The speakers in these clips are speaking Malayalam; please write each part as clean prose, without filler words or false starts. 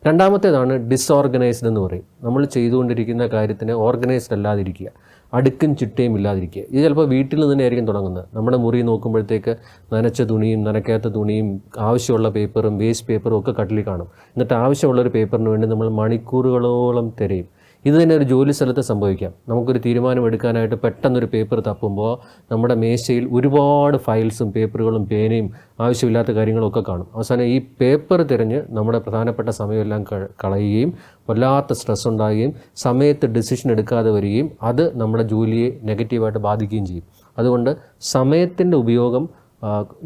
രണ്ടാമത്തേതാണ് ഡിസോർഗനൈസ്ഡ് എന്ന് പറയും. നമ്മൾ ചെയ്തുകൊണ്ടിരിക്കുന്ന കാര്യത്തിന് ഓർഗനൈസ്ഡ് അല്ലാതിരിക്കുക, അടുക്കും ചിട്ടയും ഇല്ലാതിരിക്കുക. ഇത് ചിലപ്പോൾ വീട്ടിൽ തന്നെയായിരിക്കും തുടങ്ങുന്നത്. നമ്മുടെ മുറി നോക്കുമ്പോഴത്തേക്ക് നനച്ച തുണിയും നനയ്ക്കാത്ത തുണിയും ആവശ്യമുള്ള പേപ്പറും വേസ്റ്റ് പേപ്പറും ഒക്കെ കട്ടിലിൽ കാണും. എന്നിട്ട് ആവശ്യമുള്ളൊരു പേപ്പറിന് വേണ്ടി നമ്മൾ മണിക്കൂറുകളോളം തിരയും. ഇത് തന്നെ ഒരു ജോലി സ്ഥലത്ത് സംഭവിക്കാം. നമുക്കൊരു തീരുമാനം എടുക്കാനായിട്ട് പെട്ടെന്നൊരു പേപ്പർ തപ്പുമ്പോൾ നമ്മുടെ മേശയിൽ ഒരുപാട് ഫയൽസും പേപ്പറുകളും പേനയും ആവശ്യമില്ലാത്ത കാര്യങ്ങളൊക്കെ കാണും. അവസാനം ഈ പേപ്പർ തിരഞ്ഞ് നമ്മുടെ പ്രധാനപ്പെട്ട സമയമെല്ലാം കളയുകയും വല്ലാത്ത സ്ട്രെസ് ഉണ്ടാകുകയും സമയത്ത് ഡിസിഷൻ എടുക്കാതെ വരികയും അത് നമ്മുടെ ജോലിയെ നെഗറ്റീവായിട്ട് ബാധിക്കുകയും ചെയ്യും. അതുകൊണ്ട് സമയത്തിൻ്റെ ഉപയോഗം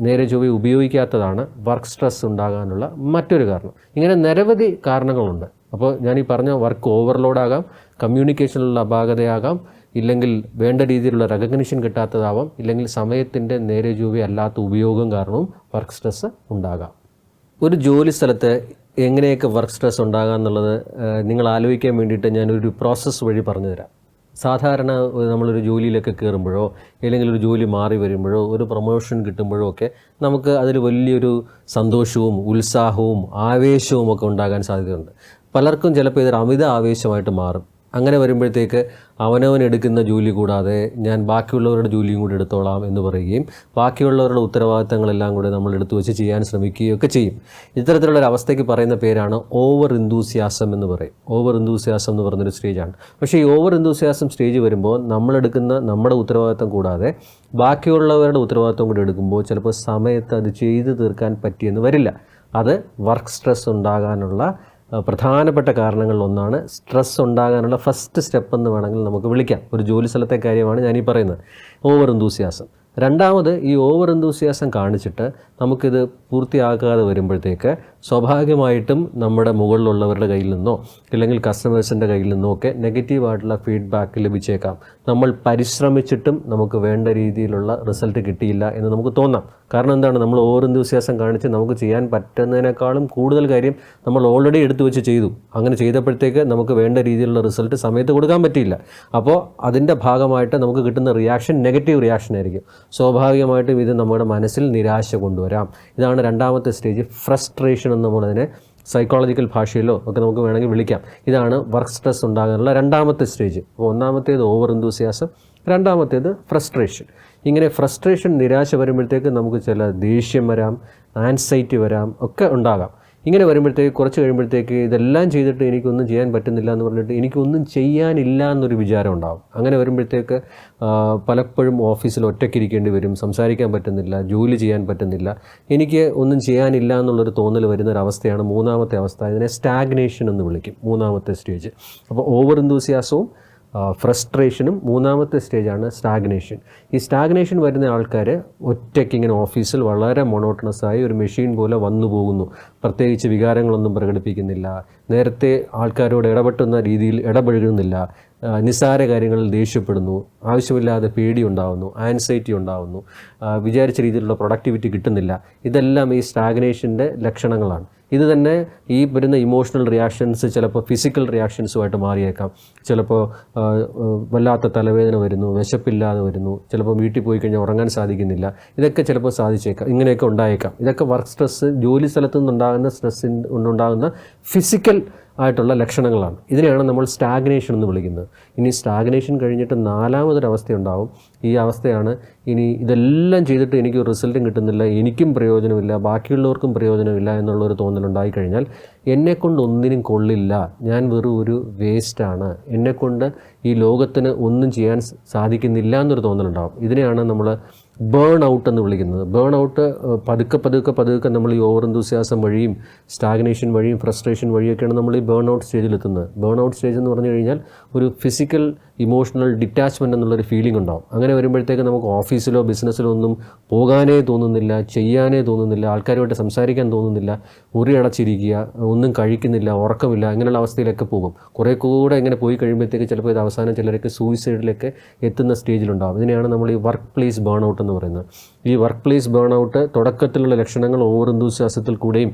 നേരെ ചൊവ്വേ ഉപയോഗിക്കാത്തതാണ് വർക്ക് സ്ട്രെസ് ഉണ്ടാകാനുള്ള മറ്റൊരു കാരണം. ഇങ്ങനെ നിരവധി കാരണങ്ങളുണ്ട്. അപ്പോൾ ഞാൻ ഈ പറഞ്ഞ വർക്ക് ഓവർലോഡാകാം, കമ്മ്യൂണിക്കേഷനിലുള്ള അപാകതയാകാം, ഇല്ലെങ്കിൽ വേണ്ട രീതിയിലുള്ള റെക്കഗ്നിഷൻ കിട്ടാത്തതാവാം, ഇല്ലെങ്കിൽ സമയത്തിൻ്റെ നേരെ ചൊവ്വേ അല്ലാത്ത ഉപയോഗം കാരണവും വർക്ക് സ്ട്രെസ് ഉണ്ടാകാം. ഒരു ജോലി സ്ഥലത്ത് എങ്ങനെയൊക്കെ വർക്ക് സ്ട്രെസ് ഉണ്ടാകാം എന്നുള്ളത് നിങ്ങൾ ആലോചിക്കാൻ വേണ്ടിയിട്ട് ഞാനൊരു പ്രോസസ്സ് വഴി പറഞ്ഞു തരാം. സാധാരണ നമ്മളൊരു ജോലിയിലൊക്കെ കയറുമ്പോഴോ അല്ലെങ്കിൽ ഒരു ജോലി മാറി വരുമ്പോഴോ ഒരു പ്രൊമോഷൻ കിട്ടുമ്പോഴോ ഒക്കെ നമുക്ക് അതിൽ വലിയൊരു സന്തോഷവും ഉത്സാഹവും ആവേശവും ഒക്കെ ഉണ്ടാകാൻ സാധ്യതയുണ്ട്. പലർക്കും ചിലപ്പോൾ ഇതൊരു അമിത ആവേശമായിട്ട് മാറും. അങ്ങനെ വരുമ്പോഴത്തേക്ക് അവനവൻ എടുക്കുന്ന ജോലി കൂടാതെ ഞാൻ ബാക്കിയുള്ളവരുടെ ജോലിയും കൂടി എടുത്തോളാം എന്ന് പറയുകയും ബാക്കിയുള്ളവരുടെ ഉത്തരവാദിത്തങ്ങളെല്ലാം കൂടി നമ്മൾ എടുത്തു വെച്ച് ചെയ്യാൻ ശ്രമിക്കുകയൊക്കെ ചെയ്യും. ഇത്തരത്തിലുള്ളൊരു അവസ്ഥയ്ക്ക് പറയുന്ന പേരാണ് ഓവർ എന്തൂസിയാസം എന്ന് പറയും. ഓവർ എന്തൂസിയാസം എന്ന് പറയുന്നൊരു സ്റ്റേജാണ്. പക്ഷേ ഈ ഓവർ എന്തൂസിയാസം സ്റ്റേജ് വരുമ്പോൾ നമ്മളെടുക്കുന്ന നമ്മുടെ ഉത്തരവാദിത്തം കൂടാതെ ബാക്കിയുള്ളവരുടെ ഉത്തരവാദിത്തം കൂടി എടുക്കുമ്പോൾ ചിലപ്പോൾ സമയത്ത് അത് ചെയ്തു തീർക്കാൻ പറ്റിയെന്ന് വരില്ല. അത് വർക്ക് സ്ട്രെസ് ഉണ്ടാകാനുള്ള പ്രധാനപ്പെട്ട കാരണങ്ങളിലൊന്നാണ്. സ്ട്രെസ് ഉണ്ടാകാനുള്ള ഫസ്റ്റ് സ്റ്റെപ്പ് എന്ന് വേണമെങ്കിൽ നമുക്ക് വിളിക്കാം. ഒരു ജോലി സ്ഥലത്തെ കാര്യമാണ് ഞാനീ പറയുന്നത്, ഓവർ എന്തൂസിയാസം. രണ്ടാമത്, ഈ ഓവർ എന്തൂസിയാസം കാണിച്ചിട്ട് നമുക്കിത് പൂർത്തിയാക്കാതെ വരുമ്പോഴത്തേക്ക് സ്വാഭാവികമായിട്ടും നമ്മുടെ മുകളിലുള്ളവരുടെ കയ്യിൽ നിന്നോ ഇല്ലെങ്കിൽ കസ്റ്റമേഴ്സിൻ്റെ കയ്യിൽ നിന്നോ ഒക്കെ നെഗറ്റീവായിട്ടുള്ള ഫീഡ്ബാക്ക് ലഭിച്ചേക്കാം. നമ്മൾ പരിശ്രമിച്ചിട്ടും നമുക്ക് വേണ്ട രീതിയിലുള്ള റിസൾട്ട് കിട്ടിയില്ല എന്ന് നമുക്ക് തോന്നാം. കാരണം എന്താണ്, നമ്മൾ ഓവർ എന്തൂസിയാസം കാണിച്ച് നമുക്ക് ചെയ്യാൻ പറ്റുന്നതിനേക്കാളും കൂടുതൽ കാര്യം നമ്മൾ ഓൾറെഡി എടുത്തു വെച്ച് ചെയ്തു. അങ്ങനെ ചെയ്തപ്പോഴത്തേക്ക് നമുക്ക് വേണ്ട രീതിയിലുള്ള റിസൾട്ട് സമയത്ത് കൊടുക്കാൻ പറ്റിയില്ല. അപ്പോൾ അതിൻ്റെ ഭാഗമായിട്ട് നമുക്ക് കിട്ടുന്ന റിയാക്ഷൻ നെഗറ്റീവ് റിയാക്ഷൻ ആയിരിക്കും. സ്വാഭാവികമായിട്ടും ഇത് നമ്മുടെ മനസ്സിൽ നിരാശ കൊണ്ടുവരാം. ഇതാണ് രണ്ടാമത്തെ സ്റ്റേജ്, ഫ്രസ്ട്രേഷൻ എന്ന് നമ്മളതിനെ സൈക്കോളജിക്കൽ ഭാഷയിലോ ഒക്കെ നമുക്ക് വേണമെങ്കിൽ വിളിക്കാം. ഇതാണ് വർക്ക് സ്ട്രെസ് ഉണ്ടാകാനുള്ള രണ്ടാമത്തെ സ്റ്റേജ്. അപ്പോൾ ഒന്നാമത്തേത് ഓവർ എന്തൂസിയാസം, രണ്ടാമത്തേത് ഫ്രസ്ട്രേഷൻ. ഇങ്ങനെ ഫ്രസ്ട്രേഷൻ, നിരാശ വരുമ്പോഴത്തേക്ക് നമുക്ക് ചില ദേഷ്യം വരാം, ആൻസൈറ്റി വരാം, ഒക്കെ ഉണ്ടാകാം. ഇങ്ങനെ വരുമ്പോഴത്തേക്ക് കുറച്ച് കഴിയുമ്പോഴത്തേക്ക് ഇതെല്ലാം ചെയ്തിട്ട് എനിക്കൊന്നും ചെയ്യാൻ പറ്റുന്നില്ല എന്ന് പറഞ്ഞിട്ട് എനിക്കൊന്നും ചെയ്യാനില്ല എന്നൊരു വിചാരം ഉണ്ടാകും. അങ്ങനെ വരുമ്പോഴത്തേക്ക് പലപ്പോഴും ഓഫീസിൽ ഒറ്റയ്ക്കിരിക്കേണ്ടി വരും, സംസാരിക്കാൻ പറ്റുന്നില്ല, ജോലി ചെയ്യാൻ പറ്റുന്നില്ല, എനിക്ക് ഒന്നും ചെയ്യാനില്ല എന്നുള്ളൊരു തോന്നൽ വരുന്നൊരവസ്ഥയാണ് മൂന്നാമത്തെ അവസ്ഥ. ഇതിനെ സ്റ്റാഗ്നേഷൻ എന്ന് വിളിക്കും, മൂന്നാമത്തെ സ്റ്റേജ്. അപ്പോൾ ഓവർ എന്തൂസിയാസവും ഫ്രസ്ട്രേഷനും മൂന്നാമത്തെ സ്റ്റേജാണ് സ്റ്റാഗ്നേഷൻ. ഈ സ്റ്റാഗ്നേഷൻ വരുന്ന ആൾക്കാർ ഒറ്റയ്ക്ക് ഇങ്ങനെ ഓഫീസിൽ വളരെ മൊണോട്ടണസായി ഒരു മെഷീൻ പോലെ വന്നു പോകുന്നു. പ്രത്യേകിച്ച് വികാരങ്ങളൊന്നും പ്രകടിപ്പിക്കുന്നില്ല, നേരത്തെ ആൾക്കാരോട് ഇടപെട്ടുന്ന രീതിയിൽ ഇടപഴകുന്നില്ല, നിസ്സാര കാര്യങ്ങളിൽ ദേഷ്യപ്പെടുന്നു, ആവശ്യമില്ലാതെ പേടി ഉണ്ടാകുന്നു, ആൻസൈറ്റി ഉണ്ടാകുന്നു, വിചാരിച്ച രീതിയിലുള്ള പ്രൊഡക്ടിവിറ്റി കിട്ടുന്നില്ല. ഇതെല്ലാം ഈ സ്റ്റാഗ്നേഷൻ്റെ ലക്ഷണങ്ങളാണ്. ഇത് തന്നെ ഈ വരുന്ന ഇമോഷണൽ റിയാക്ഷൻസ് ചിലപ്പോൾ ഫിസിക്കൽ റിയാക്ഷൻസുമായിട്ട് മാറിയേക്കാം. ചിലപ്പോൾ വല്ലാത്ത തലവേദന വരുന്നു, വിശപ്പില്ലാതെ വരുന്നു, ചിലപ്പോൾ വീട്ടിൽ പോയി കഴിഞ്ഞാൽ ഉറങ്ങാൻ സാധിക്കുന്നില്ല. ഇതൊക്കെ ചിലപ്പോൾ സാധിച്ചേക്കാം, ഇങ്ങനെയൊക്കെ ഉണ്ടായേക്കാം. ഇതൊക്കെ വർക്ക് സ്ട്രെസ്, ജോലി സ്ഥലത്തു നിന്നുണ്ടാകുന്ന സ്ട്രെസ്സിന് കൊണ്ടുണ്ടാകുന്ന ഫിസിക്കൽ ആയിട്ടുള്ള ലക്ഷണങ്ങളാണ്. ഇതിനെയാണ് നമ്മൾ സ്റ്റാഗ്നേഷൻ എന്ന് വിളിക്കുന്നത്. ഇനി സ്റ്റാഗ്നേഷൻ കഴിഞ്ഞിട്ട് നാലാമതൊരവസ്ഥയുണ്ടാവും. ഈ അവസ്ഥയാണ്, ഇനി ഇതെല്ലാം ചെയ്തിട്ട് എനിക്ക് റിസൾട്ടും കിട്ടുന്നില്ല, എനിക്കും പ്രയോജനമില്ല, ബാക്കിയുള്ളവർക്കും പ്രയോജനമില്ല എന്നുള്ളൊരു തോന്നലുണ്ടായി കഴിഞ്ഞാൽ എന്നെക്കൊണ്ട് ഒന്നിനും കൊള്ളില്ല, ഞാൻ വെറും ഒരു വേസ്റ്റാണ്, എന്നെക്കൊണ്ട് ഈ ലോകത്തിന് ഒന്നും ചെയ്യാൻ സാധിക്കുന്നില്ല എന്നൊരു തോന്നലുണ്ടാകും. ഇതിനെയാണ് നമ്മൾ ബേൺ ഔട്ട് എന്ന് വിളിക്കുന്നത്. ബേൺ ഔട്ട് പതുക്കെ നമ്മൾ ഈ ഓവർ എന്തൂസിയാസം വഴിയും സ്റ്റാഗ്നേഷൻ വഴിയും ഫ്രസ്ട്രേഷൻ വഴിയൊക്കെയാണ് നമ്മൾ ഈ ബേൺ ഔട്ട് സ്റ്റേജിലെത്തുന്നത്. ബേൺ ഔട്ട് സ്റ്റേജ് എന്ന് പറഞ്ഞു കഴിഞ്ഞാൽ ഒരു ഫിസിക്കൽ ഇമോഷണൽ ഡിറ്റാച്ച്മെൻ്റ് എന്നുള്ളൊരു ഫീലിംഗ് ഉണ്ടാവും. അങ്ങനെ വരുമ്പോഴത്തേക്ക് നമുക്ക് ഓഫീസിലോ ബിസിനസ്സിലോ ഒന്നും പോകാനേ തോന്നുന്നില്ല, ചെയ്യാനേ തോന്നുന്നില്ല, ആൾക്കാരുമായിട്ട് സംസാരിക്കാൻ തോന്നുന്നില്ല, മുറി അടച്ചിരിക്കുക, ഒന്നും കഴിക്കുന്നില്ല, ഉറക്കമില്ല, ഇങ്ങനെയുള്ള അവസ്ഥയിലൊക്കെ പോകും. കുറേ കൂടെ ഇങ്ങനെ പോയി കഴിയുമ്പോഴത്തേക്ക് ചിലപ്പോൾ ഇത് അവസാനം ചിലരൊക്കെ സൂയിസൈഡിലൊക്കെ എത്തുന്ന സ്റ്റേജിലുണ്ടാകും. ഇതിനെയാണ് നമ്മൾ ഈ വർക്ക് പ്ലേസ് ബേൺ ഔട്ട് എന്ന് പറയുന്നത്. ഈ വർക്ക് പ്ലേസ് ബേൺ ഔട്ട് തുടക്കത്തിലുള്ള ലക്ഷണങ്ങൾ ഓവർ എന്തൂസിയാസത്തിൽ കൂടെയും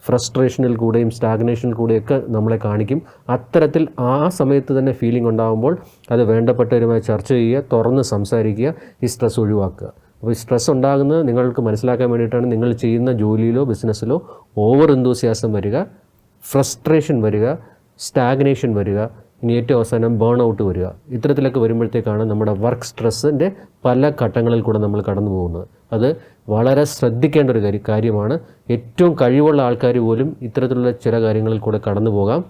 ഫ്രസ്ട്രേഷനിൽ കൂടെയും സ്റ്റാഗ്നേഷനിൽ കൂടെയൊക്കെ നമ്മളെ കാണിക്കും. അത്തരത്തിൽ ആ സമയത്ത് തന്നെ ഫീലിംഗ് ഉണ്ടാകുമ്പോൾ അത് വേണ്ടപ്പെട്ടവരുമായി ചർച്ച ചെയ്യുക, തുറന്ന് സംസാരിക്കുക, ഈ സ്ട്രെസ് ഒഴിവാക്കുക. അപ്പോൾ ഈ സ്ട്രെസ് ഉണ്ടാകുന്നത് നിങ്ങൾക്ക് മനസ്സിലാക്കാൻ വേണ്ടിയിട്ടാണ്. നിങ്ങൾ ചെയ്യുന്ന ജോലിയിലോ ബിസിനസ്സിലോ ഓവർ എന്തൂസിയാസം വരിക, ഫ്രസ്ട്രേഷൻ വരിക, സ്റ്റാഗ്നേഷൻ വരിക, ഇനി ഏറ്റവും അവസാനം ബേൺ ഔട്ട് വരിക. ഇത്തരത്തിലൊക്കെ വരുമ്പോഴത്തേക്കാണ് നമ്മുടെ വർക്ക് സ്ട്രെസ്സിൻ്റെ പല ഘട്ടങ്ങളിൽ കൂടെ നമ്മൾ കടന്നു പോകുന്നത്. അത് വളരെ ശ്രദ്ധിക്കേണ്ട ഒരു കാര്യമാണ്. ഏറ്റവും കഴിവുള്ള ആൾക്കാർ പോലും ഇത്തരത്തിലുള്ള ചില കാര്യങ്ങളിൽ കൂടെ കടന്നു പോകാം.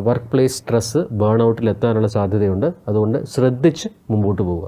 വർക്ക് പ്ലേസ് സ്ട്രെസ്സ് ബേൺ ഔട്ടിൽ എത്താനുള്ള സാധ്യതയുണ്ട്. അതുകൊണ്ട് ശ്രദ്ധിച്ച് മുമ്പോട്ട് പോവുക.